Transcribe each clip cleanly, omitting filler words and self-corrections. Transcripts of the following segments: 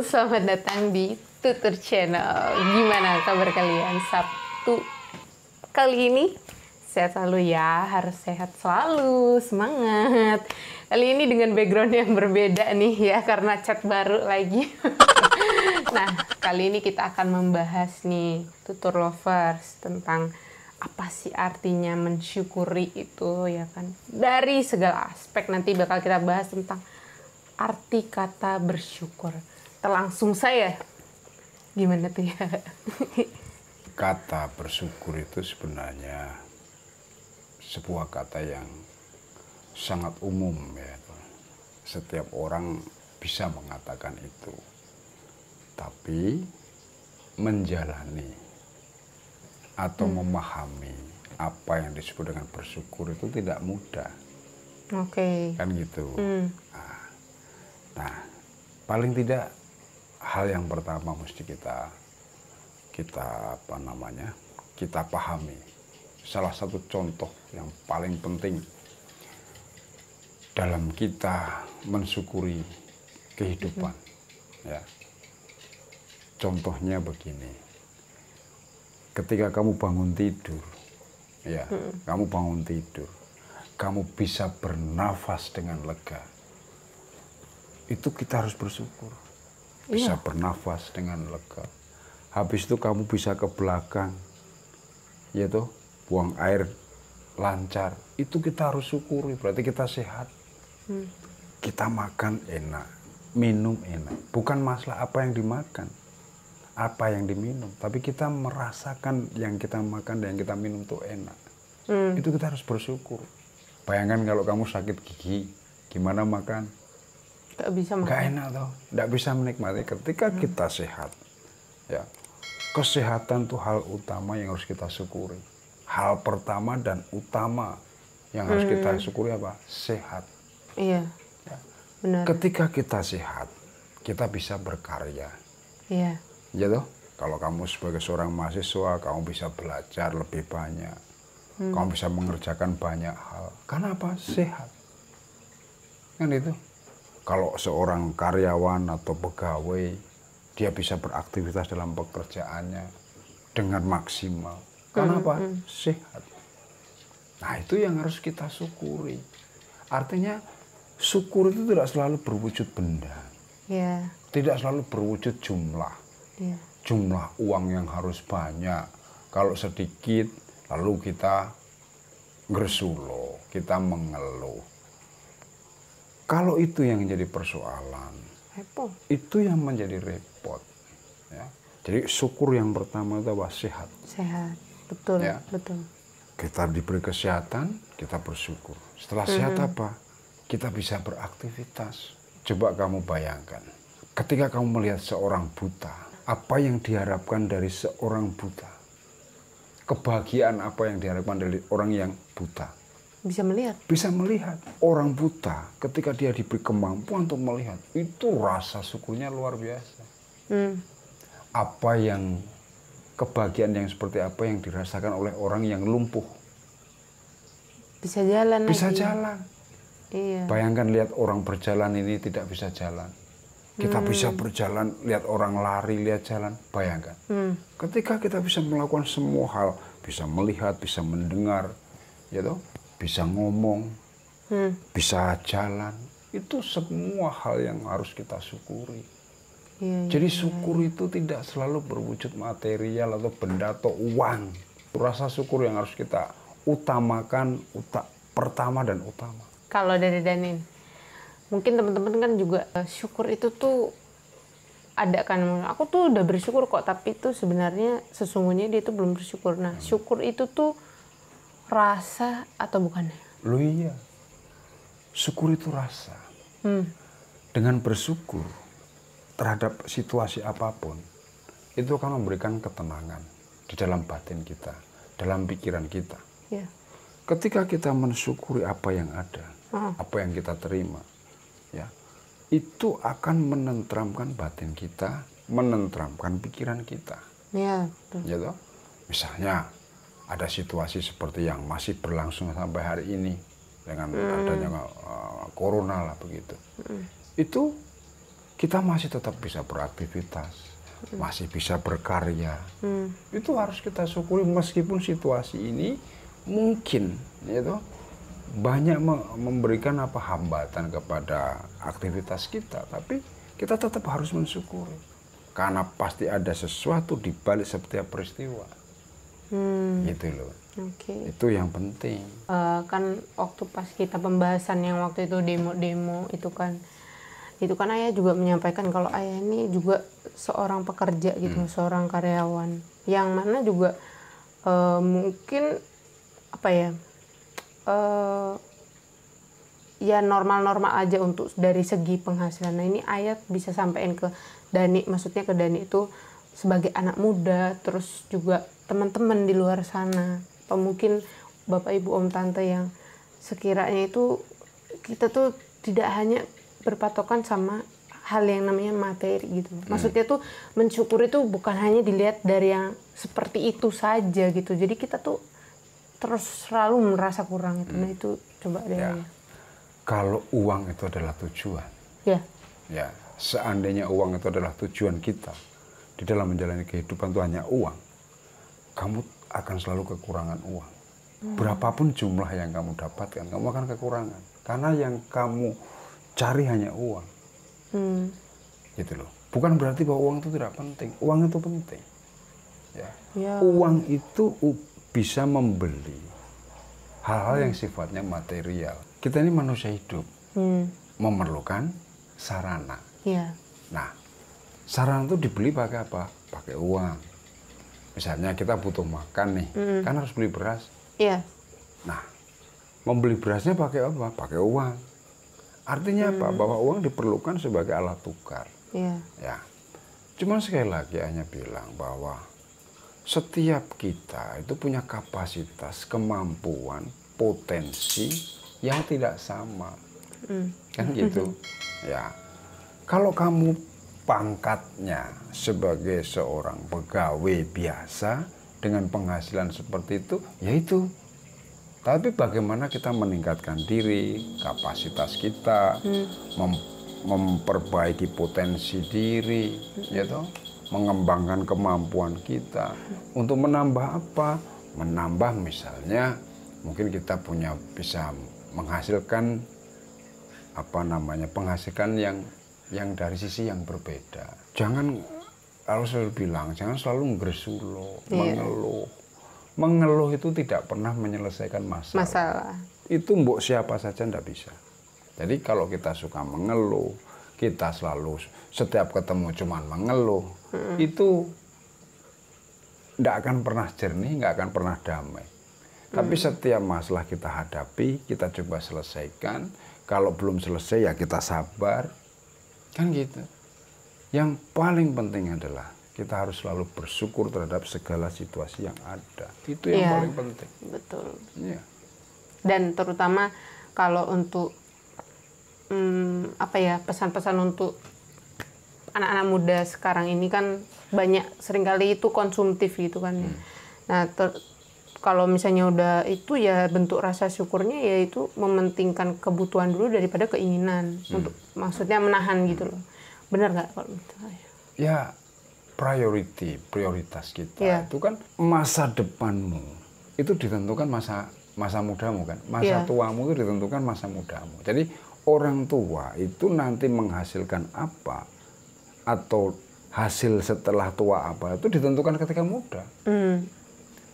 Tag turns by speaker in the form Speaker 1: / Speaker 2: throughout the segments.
Speaker 1: selamat datang di Tutur Channel. Gimana kabar kalian Sabtu kali ini? Sehat selalu ya, harus sehat selalu, semangat. Kali ini dengan background yang berbeda nih ya, karena chat baru lagi. Nah, kali ini kita akan membahas nih, Tutur Lovers, tentang apa sih artinya mensyukuri itu ya kan. Dari segala aspek nanti bakal kita bahas tentang arti kata bersyukur. Langsung saya, gimana tuh ya?
Speaker 2: Kata bersyukur itu sebenarnya sebuah kata yang sangat umum ya. Setiap orang bisa mengatakan itu. Tapi menjalani atau memahami apa yang disebut dengan bersyukur itu tidak mudah.
Speaker 1: Oke.
Speaker 2: Kan gitu. Nah, paling tidak hal yang pertama mesti kita pahami. Salah satu contoh yang paling penting dalam kita mensyukuri kehidupan, ya. Contohnya begini, ketika kamu bangun tidur, ya, kamu bisa bernafas dengan lega. Itu kita harus bersyukur. Bisa bernafas dengan lega. Habis itu kamu bisa ke belakang, yaitu buang air lancar. Itu kita harus syukuri, berarti kita sehat. Kita makan enak, minum enak. Bukan masalah apa yang dimakan, apa yang diminum, tapi kita merasakan yang kita makan dan yang kita minum itu enak. Itu kita harus bersyukur. Bayangkan kalau kamu sakit gigi, gimana makan?
Speaker 1: Gak bisa makan.
Speaker 2: Gak enak toh, gak bisa menikmati. Ketika kita sehat, ya, kesehatan itu hal utama yang harus kita syukuri. Hal pertama dan utama yang harus kita syukuri apa? Sehat.
Speaker 1: Iya,
Speaker 2: Ya.
Speaker 1: benar.
Speaker 2: Ketika kita sehat, kita bisa berkarya.
Speaker 1: Iya.
Speaker 2: Ya toh, kalau kamu sebagai seorang mahasiswa, kamu bisa belajar lebih banyak. Kamu bisa mengerjakan banyak hal. Karena apa? Sehat. Kan itu. Kalau seorang karyawan atau pegawai, dia bisa beraktivitas dalam pekerjaannya dengan maksimal. Karena apa? Sehat. Nah, itu yang harus kita syukuri. Artinya, syukur itu tidak selalu berwujud benda.
Speaker 1: Iya.
Speaker 2: Tidak selalu berwujud jumlah.
Speaker 1: Iya.
Speaker 2: Jumlah uang yang harus banyak. Kalau sedikit, lalu kita ngersulo, kita mengeluh. Kalau itu yang jadi persoalan, itu yang menjadi repot. Ya. Jadi syukur yang pertama itu apa? Sehat.
Speaker 1: Sehat, betul,
Speaker 2: Ya.
Speaker 1: betul.
Speaker 2: Kita diberi kesehatan, kita bersyukur. Setelah sehat apa? Kita bisa beraktivitas. Coba kamu bayangkan, ketika kamu melihat seorang buta, apa yang diharapkan dari seorang buta? Kebahagiaan apa yang diharapkan dari orang yang buta?
Speaker 1: Bisa melihat.
Speaker 2: Bisa melihat. Orang buta ketika dia diberi kemampuan untuk melihat, itu rasa syukurnya luar biasa. Apa yang kebahagiaan yang seperti apa yang dirasakan oleh orang yang lumpuh?
Speaker 1: Bisa jalan
Speaker 2: Bisa
Speaker 1: lagi.
Speaker 2: jalan.
Speaker 1: Iya.
Speaker 2: Bayangkan lihat orang berjalan ini tidak bisa jalan. Kita bisa berjalan, lihat orang lari, lihat jalan. Bayangkan. Ketika kita bisa melakukan semua hal, bisa melihat, bisa mendengar, ya toh, bisa ngomong, bisa jalan, itu semua hal yang harus kita syukuri.
Speaker 1: Iya,
Speaker 2: Jadi syukur itu tidak selalu berwujud material atau benda atau uang. Rasa syukur yang harus kita utamakan, pertama dan utama.
Speaker 1: Kalau dari Danin, mungkin teman-teman kan juga syukur itu tuh ada kan, aku tuh udah bersyukur kok, tapi itu sebenarnya sesungguhnya dia tuh belum bersyukur. Nah, syukur itu tuh rasa atau bukan?
Speaker 2: Loh iya, syukur itu rasa. Dengan bersyukur terhadap situasi apapun, itu akan memberikan ketenangan di dalam batin kita, dalam pikiran kita.
Speaker 1: Iya.
Speaker 2: Ketika kita mensyukuri apa yang ada, apa yang kita terima, ya, itu akan menenteramkan batin kita, menenteramkan pikiran kita.
Speaker 1: Iya, betul.
Speaker 2: Ya toh? Misalnya ada situasi seperti yang masih berlangsung sampai hari ini dengan adanya corona lah begitu. Itu kita masih tetap bisa beraktivitas, masih bisa berkarya. Itu harus kita syukuri meskipun situasi ini mungkin gitu banyak memberikan hambatan kepada aktivitas kita, tapi kita tetap harus mensyukuri karena pasti ada sesuatu di balik setiap peristiwa. Gitu loh. Itu yang penting.
Speaker 1: Kan waktu pas kita pembahasan yang waktu itu demo-demo itu kan ayah juga menyampaikan kalau ayah ini juga seorang pekerja gitu, seorang karyawan yang mana juga mungkin ya normal-normal aja untuk dari segi penghasilan. Nah ini ayah bisa sampaikan ke Dani, maksudnya ke Dani itu sebagai anak muda, terus juga teman-teman di luar sana, mungkin Bapak Ibu Om Tante yang sekiranya itu kita tuh tidak hanya berpatokan sama hal yang namanya materi gitu. Maksudnya tuh mensyukur itu bukan hanya dilihat dari yang seperti itu saja gitu. Jadi kita tuh terus selalu merasa kurang itu. Nah itu coba deh.
Speaker 2: Ya. Kalau uang itu adalah tujuan. Ya, seandainya uang itu adalah tujuan kita di dalam menjalani kehidupan itu hanya uang, kamu akan selalu kekurangan uang. Berapapun jumlah yang kamu dapatkan, kamu akan kekurangan. Karena yang kamu cari hanya uang. Gitu loh. Bukan berarti bahwa uang itu tidak penting. Uang itu penting. Ya. Uang itu bisa membeli hal-hal yang sifatnya material. Kita ini manusia hidup. Memerlukan sarana. Nah, sarana itu dibeli pakai apa? Pakai uang. Misalnya kita butuh makan nih, kan harus beli beras. Nah, membeli berasnya pakai apa? Pakai uang. Artinya apa? Bahwa uang diperlukan sebagai alat tukar. Ya. Cuman sekali lagi hanya bilang bahwa setiap kita itu punya kapasitas, kemampuan, potensi yang tidak sama. Kan gitu. Ya. Kalau kamu pangkatnya sebagai seorang pegawai biasa dengan penghasilan seperti itu, ya itu. Tapi bagaimana kita meningkatkan diri, kapasitas kita, memperbaiki potensi diri, gitu, mengembangkan kemampuan kita untuk menambah apa? Menambah misalnya mungkin kita bisa menghasilkan penghasilan yang dari sisi yang berbeda. Jangan jangan selalu ngresulo, mengeluh. Mengeluh itu tidak pernah menyelesaikan masalah. Itu mbok siapa saja tidak bisa. Jadi kalau kita suka mengeluh, kita selalu setiap ketemu cuman mengeluh, itu tidak akan pernah jernih, nggak akan pernah damai. Tapi setiap masalah kita hadapi, kita coba selesaikan. Kalau belum selesai ya kita sabar, kan gitu. Yang paling penting adalah kita harus selalu bersyukur terhadap segala situasi yang ada. Itu yang paling penting.
Speaker 1: Betul.
Speaker 2: Ya.
Speaker 1: Dan terutama kalau untuk pesan-pesan untuk anak-anak muda sekarang ini kan banyak seringkali itu konsumtif gitu kan. Nah, kalau misalnya udah itu ya bentuk rasa syukurnya yaitu mementingkan kebutuhan dulu daripada keinginan untuk maksudnya menahan gitu loh. Benar nggak kalau gitu?
Speaker 2: Ya, prioritas kita itu kan masa depanmu itu ditentukan masa mudamu kan, masa tuamu itu ditentukan masa mudamu. Jadi orang tua itu nanti menghasilkan apa atau hasil setelah tua apa itu ditentukan ketika muda.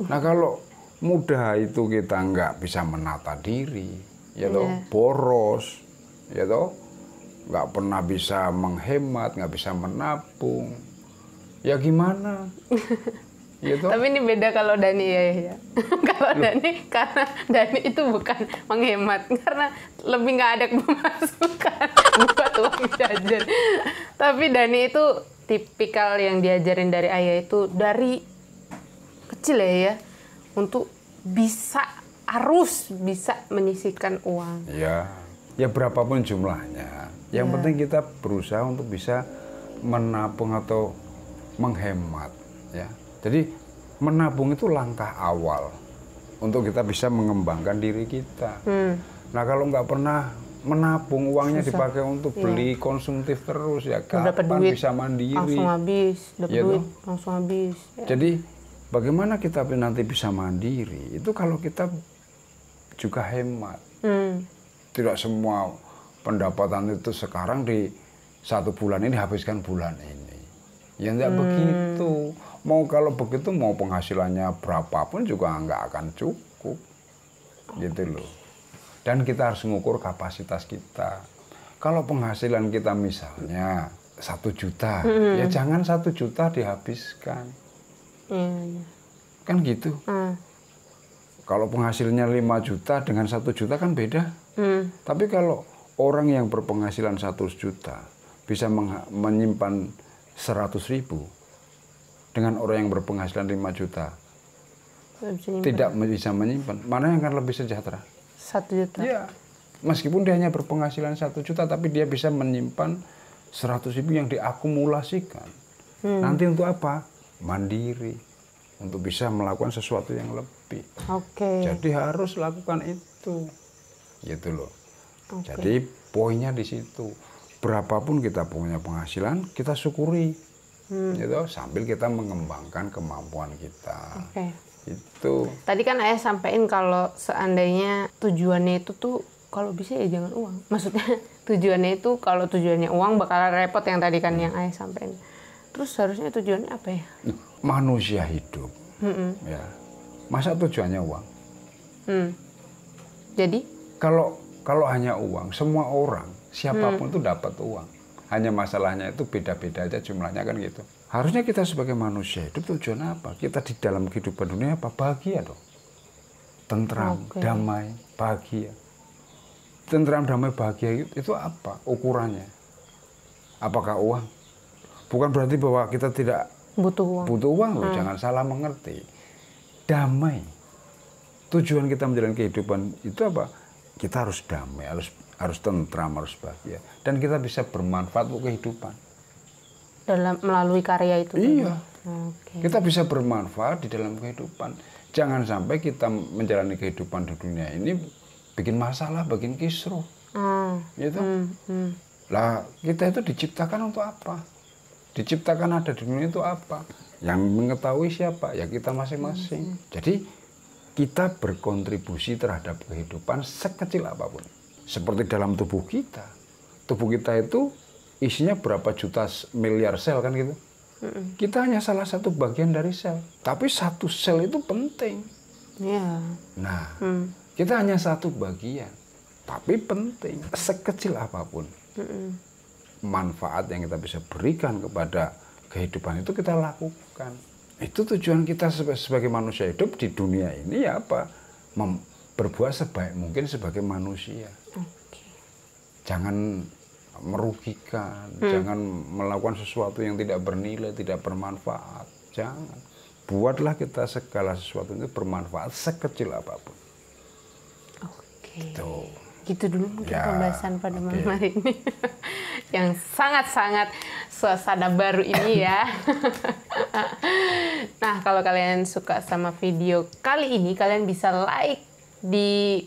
Speaker 2: Nah kalau muda itu kita nggak bisa menata diri, ya toh, boros, ya toh, nggak pernah bisa menghemat, nggak bisa menabung. Ya gimana? Gitu.
Speaker 1: Tapi ini beda kalau Dani ya. Kalau Dani, karena Dani itu bukan menghemat, karena lebih nggak ada pemasukan buat uang jajan. Tapi Dani itu tipikal yang diajarin dari ayah itu dari kecil ya, untuk harus bisa menyisihkan uang.
Speaker 2: Ya berapapun jumlahnya. Yang penting kita berusaha untuk bisa menabung atau menghemat, ya. Jadi menabung itu langkah awal untuk kita bisa mengembangkan diri kita. Nah kalau nggak pernah menabung, uangnya
Speaker 1: Susah.
Speaker 2: dipakai untuk beli konsumtif terus ya,
Speaker 1: Dapat
Speaker 2: kapan
Speaker 1: duit,
Speaker 2: bisa mandiri?
Speaker 1: langsung habis, dapat
Speaker 2: Iya
Speaker 1: duit
Speaker 2: toh?
Speaker 1: langsung habis. Ya.
Speaker 2: Jadi bagaimana kita nanti bisa mandiri? Itu kalau kita juga hemat. Tidak semua pendapatan itu sekarang di 1 bulan ini habiskan bulan ini. Ya enggak begitu. Mau kalau begitu mau penghasilannya berapapun juga enggak akan cukup. Gitu loh. Dan kita harus mengukur kapasitas kita. Kalau penghasilan kita misalnya 1 juta, ya jangan 1 juta dihabiskan. Kan gitu. Kalau penghasilannya 5 juta dengan 1 juta kan beda. Tapi kalau orang yang berpenghasilan 1 juta bisa menyimpan 100.000 dengan orang yang berpenghasilan 5 juta tidak bisa menyimpan, mana yang akan lebih sejahtera?
Speaker 1: 1 juta.
Speaker 2: Ya, meskipun dia hanya berpenghasilan 1 juta, tapi dia bisa menyimpan 100.000 yang diakumulasikan. Nanti untuk apa? Mandiri, untuk bisa melakukan sesuatu yang lebih. Jadi harus lakukan itu, gitu loh. Jadi poinnya di situ. Berapapun kita punya penghasilan, kita syukuri, gitu, sambil kita mengembangkan kemampuan kita. Itu.
Speaker 1: Tadi kan ayah sampaikan kalau seandainya tujuannya itu tuh kalau bisa ya jangan uang. Maksudnya tujuannya itu kalau tujuannya uang bakalan repot yang tadi kan yang ayah sampaikan. Terus harusnya tujuannya apa ya?
Speaker 2: Manusia hidup, ya. Masa tujuannya uang?
Speaker 1: Jadi?
Speaker 2: Kalau hanya uang, semua orang, siapapun itu dapat uang. Hanya masalahnya itu beda-beda aja jumlahnya kan gitu. Harusnya kita sebagai manusia hidup tujuan apa? Kita di dalam kehidupan dunia apa? Bahagia dong. Tentram, damai, bahagia. Tentram, damai, bahagia itu apa ukurannya? Apakah uang? Bukan berarti bahwa kita tidak
Speaker 1: butuh
Speaker 2: uang loh, jangan salah mengerti. Damai. Tujuan kita menjalani kehidupan itu apa? Kita harus damai, harus tentram, harus bahagia. Dan kita bisa bermanfaat untuk kehidupan.
Speaker 1: Melalui karya itu?
Speaker 2: Iya. Kita bisa bermanfaat di dalam kehidupan. Jangan sampai kita menjalani kehidupan di dunia ini bikin masalah, bikin kisruh. Gitu. Lah, kita itu diciptakan untuk apa? Diciptakan ada di dunia itu apa? Yang mengetahui siapa? Ya kita masing-masing. Jadi kita berkontribusi terhadap kehidupan sekecil apapun. Seperti dalam tubuh kita. Tubuh kita itu isinya berapa juta miliar sel kan gitu. Kita hanya salah satu bagian dari sel. Tapi satu sel itu penting. Nah, kita hanya satu bagian. Tapi penting. Sekecil apapun. Manfaat yang kita bisa berikan kepada kehidupan itu kita lakukan. Itu tujuan kita sebagai manusia hidup di dunia ini ya apa? Berbuat sebaik mungkin sebagai manusia. Jangan merugikan, jangan melakukan sesuatu yang tidak bernilai, tidak bermanfaat. Jangan. Buatlah kita segala sesuatu itu bermanfaat sekecil apapun.
Speaker 1: Gitu dulu mungkin pembahasan pada malam hari ini. Yang sangat-sangat suasana baru ini ya. Nah, kalau kalian suka sama video kali ini, kalian bisa like di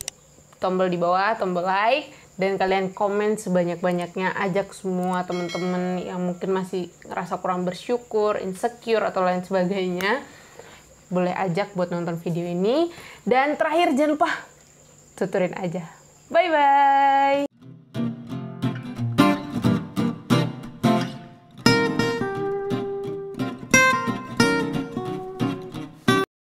Speaker 1: tombol di bawah, tombol like. Dan kalian komen sebanyak-banyaknya, ajak semua teman-teman yang mungkin masih ngerasa kurang bersyukur, insecure, atau lain sebagainya. Boleh ajak buat nonton video ini. Dan terakhir jangan lupa tuturin aja. Bye-bye!